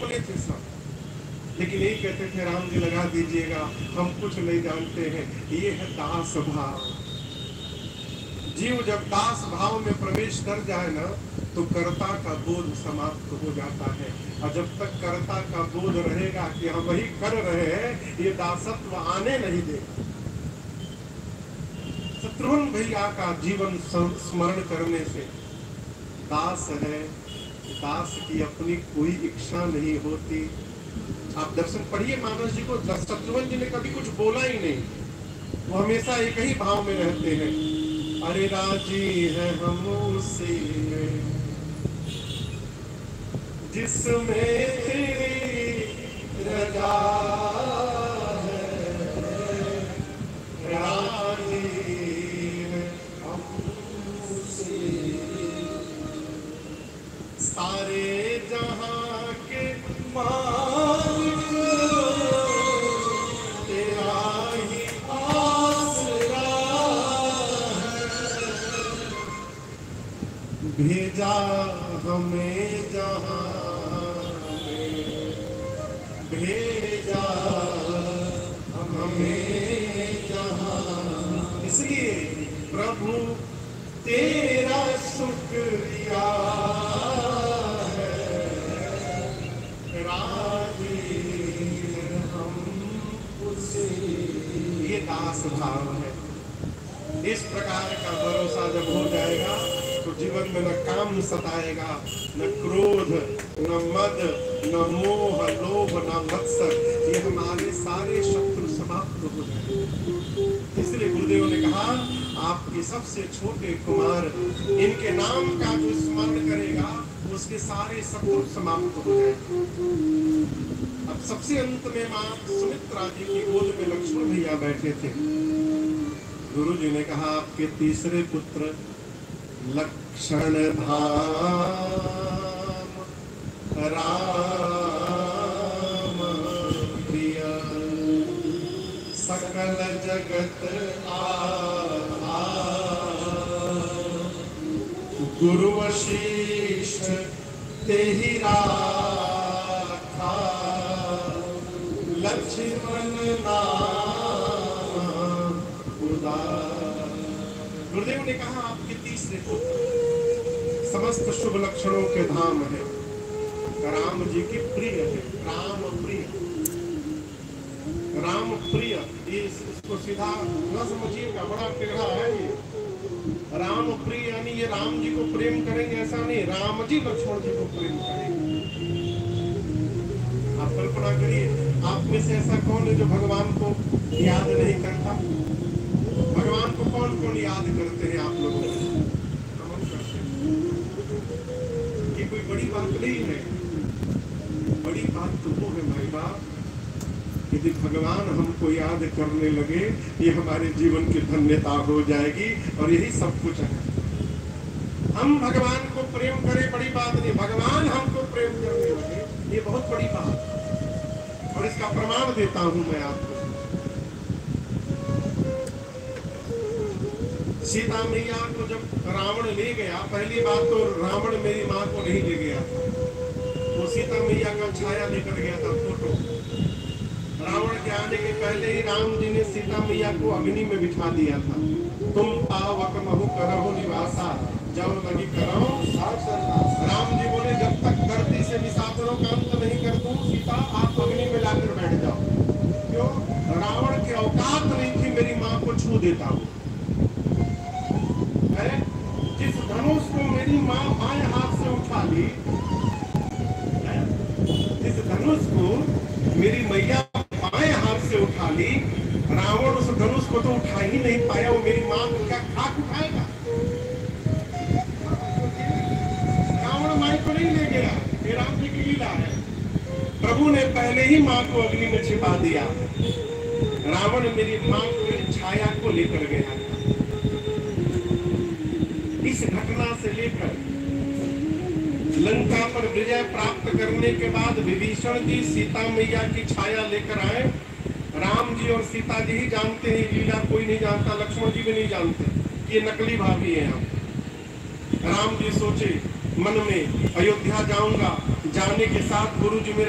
अपने थे सब, लेकिन यही कहते थे राम जी लगा दीजिएगा, हम कुछ नहीं जानते हैं। ये है दास भाव। जीव जब दास भाव में प्रवेश कर जाए ना, तो कर्ता का बोध समाप्त हो जाता है। और जब तक कर्ता का बोध रहेगा कि हम वही कर रहे हैं, ये दासत्व आने नहीं देगा। शत्रुघ्न भैया का जीवन स्मरण करने से दास है, दास की अपनी कोई इच्छा नहीं होती। आप दर्शन पढ़िए मानस जी को, शत्रुघ्न जी ने कभी कुछ बोला ही नहीं, वो हमेशा एक ही भाव में रहते हैं। अरे राजी है हम उसी में जिसमें तेरी रजा है, राजी है हम उसी। सारे जहां के मालिक तेरा ही आसरा है, भेजा हमें जहां में, भेजा हमें जहां। इसलिए प्रभु तेरा शुक्रिया दास भाव है। इस प्रकार का भरोसा जब हो जाएगा तो जीवन में न काम सताएगा, न क्रोध, न मद, न मोह, लोभ, न मत्सर, ये हमारे सारे शत्रु समाप्त हो जाएंगे। इसलिए गुरुदेव ने कहा, आपके सबसे छोटे कुमार, इनके नाम का जो स्मरण करेगा उसके सारे शत्रु समाप्त हो जाएंगे। अब सबसे अंत में मां सुमित्रा जी की गोद में लक्ष्मण भैया बैठे थे। गुरु जी ने कहा, आपके तीसरे पुत्र लक्षण धाम राम प्रिय, सकल जगत गुरु वशिष्ठ तेहि राखा, लक्ष्मण नाम उदार। गुरुदेव ने कहा, आपके तीसरे पुत्र समस्त शुभ लक्षणों के धाम है, राम जी की प्रिय है, राम प्रिय। राम प्रिय, इसको सीधा न समझिएगा, बड़ा टेढ़ा है ये। राम प्रिय यानी ये राम जी को प्रेम करेंगे ऐसा नहीं, राम जी लक्ष्मण जी को प्रेम करेंगे। आप कल्पना करिए, आप में से ऐसा कौन है जो भगवान को याद नहीं करता? भगवान को कौन कौन याद करते हैं आप लोगों? नमन करते हैं। ये कोई बड़ी बात नहीं है। बड़ी बात तो वो है भाई बाप, यदि भगवान हमको याद करने लगे, ये हमारे जीवन की धन्यता हो जाएगी। और यही सब कुछ है। हम भगवान को प्रेम करें, बड़ी बात नहीं, भगवान हमको प्रेम करने लगे, ये बहुत बड़ी बात। और इसका प्रमाण देता हूं मैं आपको। सीता मैया को जब रावण ले गया, पहली बात तो रावण मेरी माँ को नहीं ले गया था, वो सीता मैया का छाया लेकर गया था, फोटो। रावण के आने के पहले ही राम जी ने सीता मैया को अग्नि में बिठा दिया था। तुम पावक महु करहु निवासा, जब लगी करहु साथ सरदास। राम जी बोले, जब तक धरती से निशाचरों का अंत नहीं कर दूं, सीता आप अग्नि में लाकर बैठ जाओ। क्यों? रावण की औकात नहीं थी मेरी माँ को छू देता हूँ। जिस धनुष को मेरी माँ बाएं हाथ से उठा ली, जिस धनुष को मेरी मैया बाएं हाथ से उठा ली, रावण उस धनुष को तो उठा ही नहीं पाया। वो मेरी माँ को क्या खाक उठाएगा? रावण माई को नहीं ले गया, ये राम जी की लीला है। प्रभु ने पहले ही माँ को अग्नि में छिपा दिया। रावण मेरी माँ की छाया को लेकर गया। इस घटना से लेकर लंका पर विजय प्राप्त करने के बाद विभीषण जी सीता मैया की छाया लेकर आए। राम जी और सीता जी ही जानते हैं लीला, कोई नहीं जानता, लक्ष्मण जी भी नहीं जानते कि ये नकली भाभी है। हम राम जी सोचे मन में, अयोध्या जाऊंगा, जाने के साथ गुरु जी मेरा